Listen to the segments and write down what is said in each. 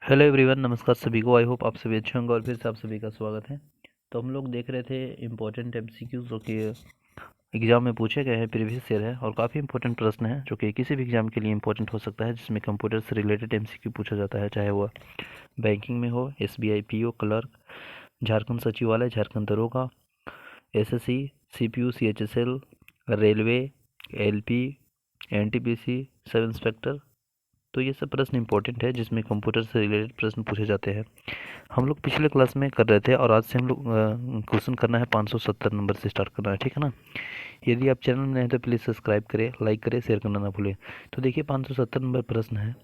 Hello everyone, नमस्कार सभी को। आई होप आप सभी अच्छे होंगे और फिर से आप सभी का स्वागत है। तो हम लोग देख रहे थे इम्पोर्टेंट एमसीक्यू जो कि एग्जाम में पूछे गए हैं, प्रीवियस ईयर है और काफ़ी इंपॉर्टेंट प्रश्न है जो कि किसी भी एग्जाम के लिए इंपॉर्टेंट हो सकता है, जिसमें कंप्यूटर से रिलेटेड एमसीक्यू पूछा जाता है, चाहे वह बैंकिंग में हो, एसबीआई पीओ क्लर्क, झारखंड सचिवालय, झारखंड दरोगा, SSC, CPU, CHSL, railway, LP, NTPC, sub inspector. तो ये सब प्रश्न इंपॉर्टेंट है जिसमें कंप्यूटर से रिलेटेड प्रश्न पूछे जाते हैं। हम लोग पिछले क्लास में कर रहे थे और आज से हम लोग क्वेश्चन करना है 570 नंबर से स्टार्ट करना है, ठीक है ना। यदि आप चैनल में नए हैं तो प्लीज़ सब्सक्राइब करें, लाइक करें, शेयर करना ना भूलें। तो देखिए 570 नंबर प्रश्न है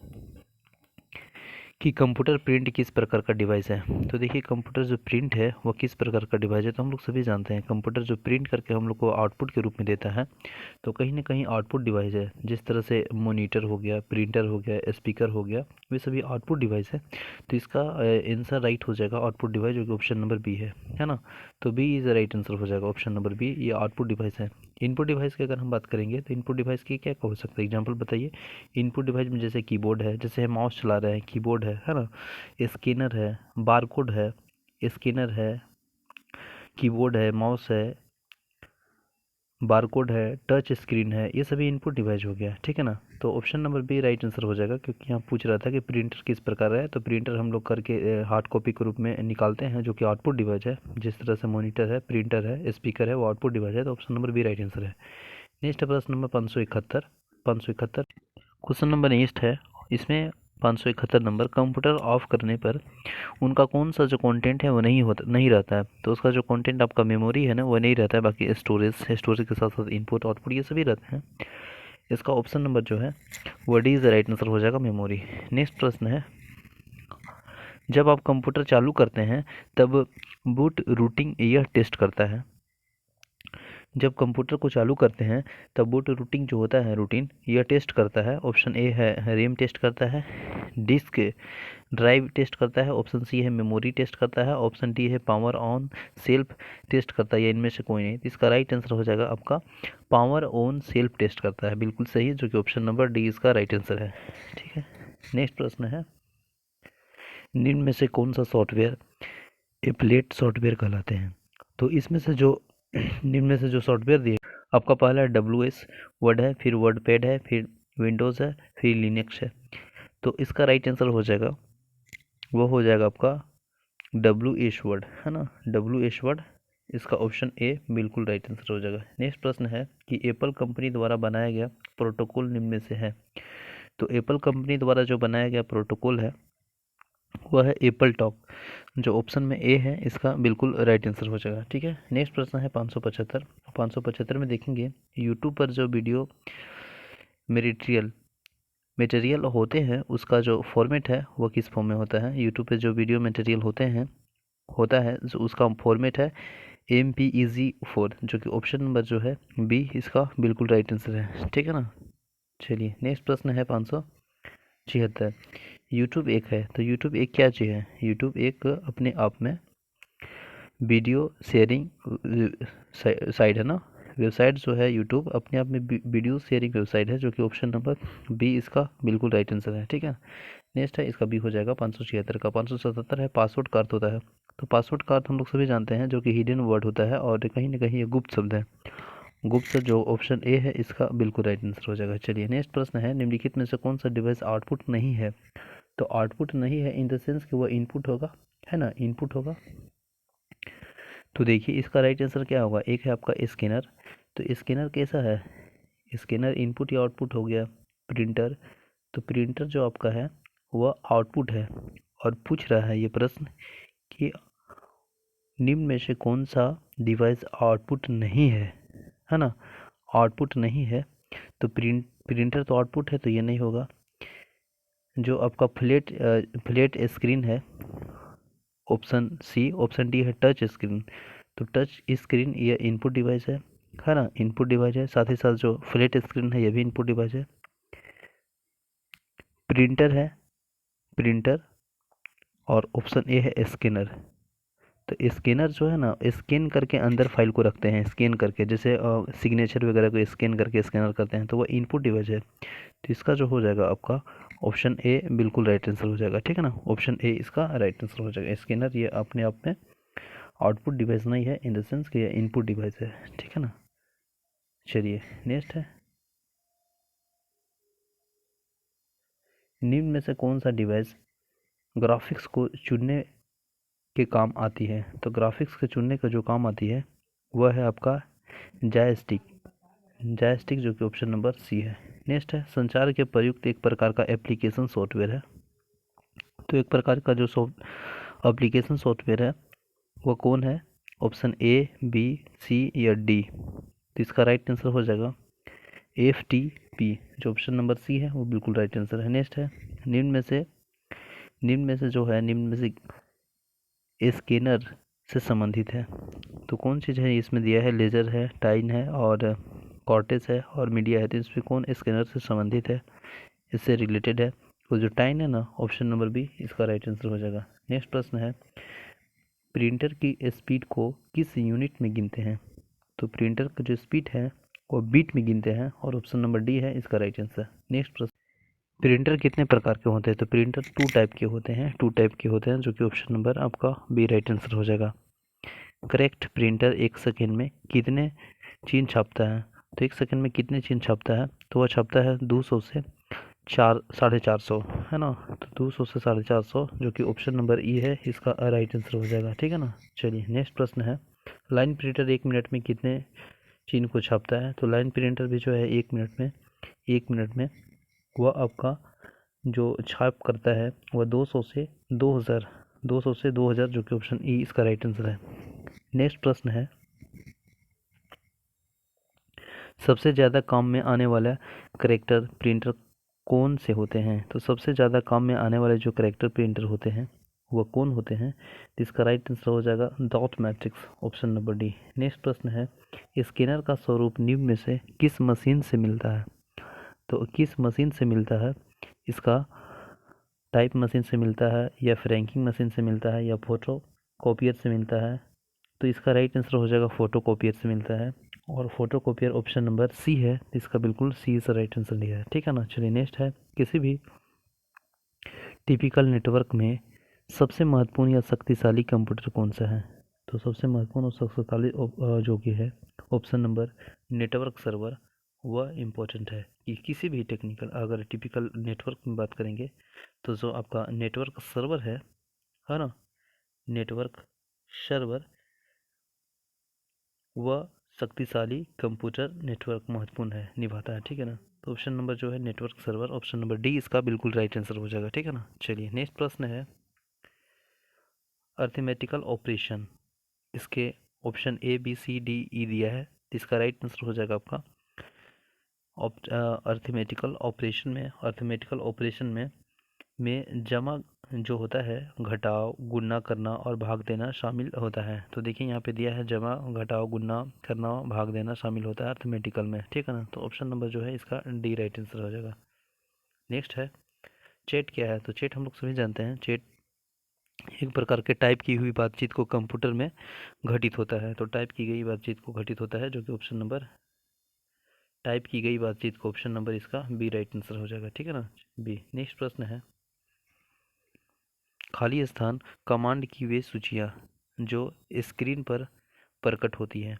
कि कंप्यूटर प्रिंट किस प्रकार का डिवाइस है। तो देखिए कंप्यूटर जो प्रिंट है वो किस प्रकार का डिवाइस है, तो हम लोग सभी जानते हैं कंप्यूटर जो प्रिंट करके हम लोग को आउटपुट के रूप में देता है, तो कहीं ना कहीं आउटपुट डिवाइस है। जिस तरह से मॉनिटर हो गया, प्रिंटर हो गया, स्पीकर हो गया, वे सभी आउटपुट डिवाइस है। तो इसका आंसर राइट हो जाएगा आउटपुट डिवाइस, जो कि ऑप्शन नंबर बी है ना। तो B is the right answer हो जाएगा, ऑप्शन नंबर बी, ये आउटपुट डिवाइस है। इनपुट डिवाइस की अगर हम बात करेंगे तो इनपुट डिवाइस की क्या क्या हो सकता है, एग्जाम्पल बताइए। इनपुट डिवाइस में जैसे कीबोर्ड है, जैसे हम माउस चला रहे हैं, कीबोर्ड है ना। स्कैनर है, बारकोड है, स्कैनर है, कीबोर्ड है, माउस है, बारकोड है, टच स्क्रीन है, ये सभी इनपुट डिवाइस हो गया, ठीक है ना। तो option number B right answer हो जाएगा, क्योंकि यहाँ पूछ रहा था कि प्रिंटर किस प्रकार है। तो प्रिंटर हम लोग करके हार्ड कॉपी के रूप में निकालते हैं, जो कि आउटपुट डिवाइस है। जिस तरह से मॉनिटर है, प्रिंटर है, स्पीकर है, वो आउटपुट डिवाइस है। तो option number B right answer है। नेक्स्ट प्रश्न नंबर 571। 571 क्वेश्चन नंबर नेक्स्ट है। इसमें 571 नंबर, कंप्यूटर ऑफ करने पर उनका कौन सा जो कंटेंट है वो नहीं रहता है। तो उसका जो कंटेंट आपका मेमोरी है ना, वो नहीं रहता है, बाकी स्टोरेज के साथ साथ इनपुट आउटपुट ये सभी रहते हैं। इसका ऑप्शन नंबर जो है वो D is the right answer हो जाएगा, मेमोरी। नेक्स्ट प्रश्न है, जब आप कंप्यूटर चालू करते हैं तब बूट रूटिंग यह टेस्ट करता है। जब कंप्यूटर को चालू करते हैं तब बूट रूटिंग जो होता है, रूटीन, यह टेस्ट करता है। ऑप्शन ए है रैम टेस्ट करता है, डिस्क ड्राइव टेस्ट करता है, ऑप्शन सी है मेमोरी टेस्ट करता है, ऑप्शन डी है पावर ऑन सेल्फ टेस्ट करता है, या इनमें से कोई नहीं। तो इसका राइट आंसर हो जाएगा आपका पावर ऑन सेल्फ टेस्ट करता है, बिल्कुल सही है, जो कि ऑप्शन नंबर डी इसका राइट आंसर है, ठीक है। नेक्स्ट प्रश्न है, निम्न में से कौन सा सॉफ्टवेयर एप्लेट सॉफ्टवेयर कहलाते हैं। तो इसमें से जो निम्न में से जो सॉफ्टवेयर दिए, आपका पहला है WS वर्ड है, फिर वर्ड पैड है, फिर विंडोज़ है, फिर लिनक्स है। तो इसका राइट आंसर हो जाएगा, वो हो जाएगा आपका WS वर्ड, है ना, WS वर्ड। इसका ऑप्शन ए बिल्कुल राइट आंसर हो जाएगा। नेक्स्ट प्रश्न है कि एप्पल कंपनी द्वारा बनाया गया प्रोटोकॉल निम्न में से है। तो एप्पल कंपनी द्वारा जो बनाया गया प्रोटोकॉल है वह है एप्पल टॉक, जो ऑप्शन में ए है, इसका बिल्कुल राइट आंसर हो जाएगा, ठीक है। नेक्स्ट प्रश्न है 575। 575 में देखेंगे, यूट्यूब पर जो वीडियो मेरिट्रियल मटेरियल होते हैं उसका जो फॉर्मेट है वो किस फॉर्म में होता है। यूट्यूब पे जो वीडियो मटेरियल होता है जो उसका फॉर्मेट है MPEG 4, जो कि ऑप्शन नंबर जो है बी इसका बिल्कुल राइट आंसर है, ठीक है ना। चलिए नेक्स्ट प्रश्न है 576। यूट्यूब एक है, तो यूट्यूब एक क्या चीज़ है। यूट्यूब एक अपने आप में वीडियो शेयरिंग साइट है ना, वेबसाइट जो है यूट्यूब अपने आप में वीडियो शेयरिंग वेबसाइट है, जो कि ऑप्शन नंबर बी इसका बिल्कुल राइट आंसर है, ठीक है। नेक्स्ट है, इसका बी हो जाएगा 576 का। 577 है, पासवर्ड का अर्थ होता है। तो पासवर्ड का अर्थ हम लोग सभी जानते हैं, जो कि हिडन वर्ड होता है और कहीं ना कहीं ये गुप्त शब्द है। गुप्त, जो ऑप्शन ए है इसका बिल्कुल राइट आंसर हो जाएगा। चलिए नेक्स्ट प्रश्न है, निम्नलिखित में से कौन सा डिवाइस आउटपुट नहीं है। तो आउटपुट नहीं है इन द सेंस कि वह इनपुट होगा, है ना, इनपुट होगा। तो देखिए इसका राइट आंसर क्या होगा, एक है आपका स्कैनर। तो स्कैनर कैसा है, स्कैनर इनपुट या आउटपुट हो गया। प्रिंटर, तो प्रिंटर जो आपका है वह आउटपुट है। और पूछ रहा है ये प्रश्न कि निम्न में से कौन सा डिवाइस आउटपुट नहीं है ना, आउटपुट नहीं है। तो प्रिंटर तो आउटपुट है, तो ये नहीं होगा। जो आपका फ्लैट स्क्रीन है, ऑप्शन सी, ऑप्शन डी है टच स्क्रीन। तो टच स्क्रीन ये इनपुट डिवाइस है ना, इनपुट डिवाइस है। साथ ही साथ जो फ्लैट स्क्रीन है ये भी इनपुट डिवाइस है। प्रिंटर है, प्रिंटर, और ऑप्शन ए है स्कैनर। तो स्कैनर जो है ना, स्कैन करके अंदर फाइल को रखते हैं, स्कैन करके, जैसे सिग्नेचर वगैरह को स्कैन करके स्कैनर करते हैं, तो वो इनपुट डिवाइस है। तो इसका जो हो जाएगा आपका ऑप्शन ए बिल्कुल राइट आंसर हो जाएगा, ठीक है ना। ऑप्शन ए इसका राइट आंसर हो जाएगा। स्कैनर ये अपने आप में आउटपुट डिवाइस नहीं है, इन द सेंस कि ये इनपुट डिवाइस है, ठीक है ना। चलिए नेक्स्ट है, निम्न में से कौन सा डिवाइस ग्राफिक्स को चुनने के काम आती है। तो ग्राफिक्स के चुनने का जो काम आती है वह है आपका जॉयस्टिक, जॉयस्टिक जो कि ऑप्शन नंबर सी है। नेक्स्ट है, संचार के प्रयुक्त एक प्रकार का एप्लीकेशन सॉफ्टवेयर है। तो एक प्रकार का जो एप्लीकेशन सॉफ्टवेयर है वो कौन है। ऑप्शन ए, बी, सी या डी। तो इसका राइट आंसर हो जाएगा FTP, जो ऑप्शन नंबर सी है वो बिल्कुल राइट आंसर है। नेक्स्ट है, निम्न में से स्कैनर से संबंधित है। तो कौन चीज़ है इसमें दिया है, लेजर है, टाइन है और कॉर्टेक्स है और मीडिया है। तो इसमें कौन स्कैनर से संबंधित है, इससे रिलेटेड है। तो जो टाइन है ना, ऑप्शन नंबर बी इसका राइट आंसर हो जाएगा। नेक्स्ट प्रश्न है, प्रिंटर की स्पीड को किस यूनिट में गिनते हैं। तो प्रिंटर का जो स्पीड है वो बीट में गिनते हैं और ऑप्शन नंबर डी है इसका राइट आंसर। नेक्स्ट प्रश्न, प्रिंटर कितने प्रकार के होते हैं। तो प्रिंटर टू टाइप के होते हैं जो कि ऑप्शन नंबर आपका बी राइट आंसर हो जाएगा। करेक्ट, प्रिंटर एक सेकेंड में कितने चिन्ह छापता है। तो एक सेकेंड में कितने चिन्ह छापता है, तो वह छापता है 200 से 450 है ना। तो 200 से 450 जो कि ऑप्शन नंबर ई है इसका राइट आंसर हो जाएगा, ठीक है ना। चलिए नेक्स्ट प्रश्न है, लाइन प्रिंटर 1 मिनट में कितने चिन्ह को छापता है। तो लाइन प्रिंटर भी जो है 1 मिनट में वह आपका जो छाप करता है वह 200 से 2000 जो कि ऑप्शन ई इसका राइट आंसर है। नेक्स्ट प्रश्न है, सबसे ज़्यादा काम में आने वाला करेक्टर प्रिंटर कौन से होते हैं। तो सबसे ज़्यादा काम में आने वाले जो करेक्टर प्रिंटर होते हैं वह कौन होते हैं। तो इसका राइट आंसर हो जाएगा dot matrix, option number D. Next प्रश्न है, स्कैनर का स्वरूप निम्न में से किस मशीन से मिलता है। तो किस मशीन से मिलता है, इसका टाइप मशीन से मिलता है या फ्रैंकिंग मशीन से मिलता है या फोटो कॉपियर से मिलता है। तो इसका राइट आंसर हो जाएगा फोटो कॉपियर से मिलता है और photocopier option number C है। इसका बिल्कुल सी इज राइट आंसर दिया है, ठीक है ना। चलिए नेक्स्ट है, किसी भी टिपिकल नेटवर्क में सबसे महत्वपूर्ण या शक्तिशाली कंप्यूटर कौन सा है। तो सबसे महत्वपूर्ण और शक्तिशाली जो कि है ऑप्शन नंबर नेटवर्क सर्वर, वह इम्पोर्टेंट है कि किसी भी टेक्निकल अगर टिपिकल नेटवर्क में बात करेंगे तो जो आपका नेटवर्क सर्वर है ना, नेटवर्क सर्वर वह शक्तिशाली कंप्यूटर नेटवर्क महत्वपूर्ण है निभाता है, ठीक है ना। तो ऑप्शन नंबर जो है network server, option number D इसका बिल्कुल राइट आंसर हो जाएगा, ठीक है ना। चलिए नेक्स्ट प्रश्न है, अर्थमेटिकल ऑपरेशन, इसके option A B C D E दिया है। तो इसका राइट आंसर हो जाएगा आपका अर्थमेटिकल ऑपरेशन में जमा जो होता है घटाव गुणा करना और भाग देना शामिल होता है। तो देखिए यहाँ पे दिया है जमा घटाव गुणा करना भाग देना शामिल होता है अर्थमेटिकल में, ठीक है ना। तो ऑप्शन नंबर जो है इसका डी राइट आंसर हो जाएगा। नेक्स्ट है, चैट क्या है। तो चैट हम लोग सभी जानते हैं, चैट एक प्रकार के टाइप की हुई बातचीत को कंप्यूटर में घटित होता है। तो टाइप की गई बातचीत को घटित होता है जो कि ऑप्शन नंबर टाइप की गई बातचीत को ऑप्शन नंबर इसका बी राइट आंसर हो जाएगा, ठीक है ना, बी। नेक्स्ट प्रश्न है, खाली स्थान कमांड की वे सूचियाँ जो स्क्रीन पर प्रकट होती हैं।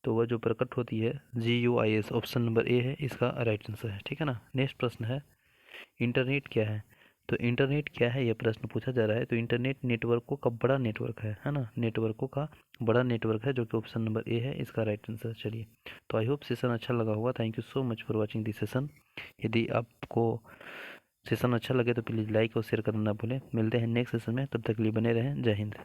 तो वह जो प्रकट होती है GUIS, ऑप्शन नंबर ए है इसका राइट आंसर है, ठीक है ना। नेक्स्ट प्रश्न है, इंटरनेट क्या है। तो इंटरनेट क्या है यह प्रश्न पूछा जा रहा है। तो इंटरनेट नेटवर्कों का बड़ा नेटवर्क है ना, नेटवर्कों का बड़ा नेटवर्क है जो कि ऑप्शन नंबर ए है इसका राइट आंसर। चलिए, तो आई होप सेशन अच्छा लगा होगा। Thank you so much for watching this session. यदि आपको सेशन अच्छा लगे तो प्लीज़ लाइक और शेयर करना ना भूलें। मिलते हैं नेक्स्ट सेशन में, तब तक के लिए बने रहें। जय हिंद।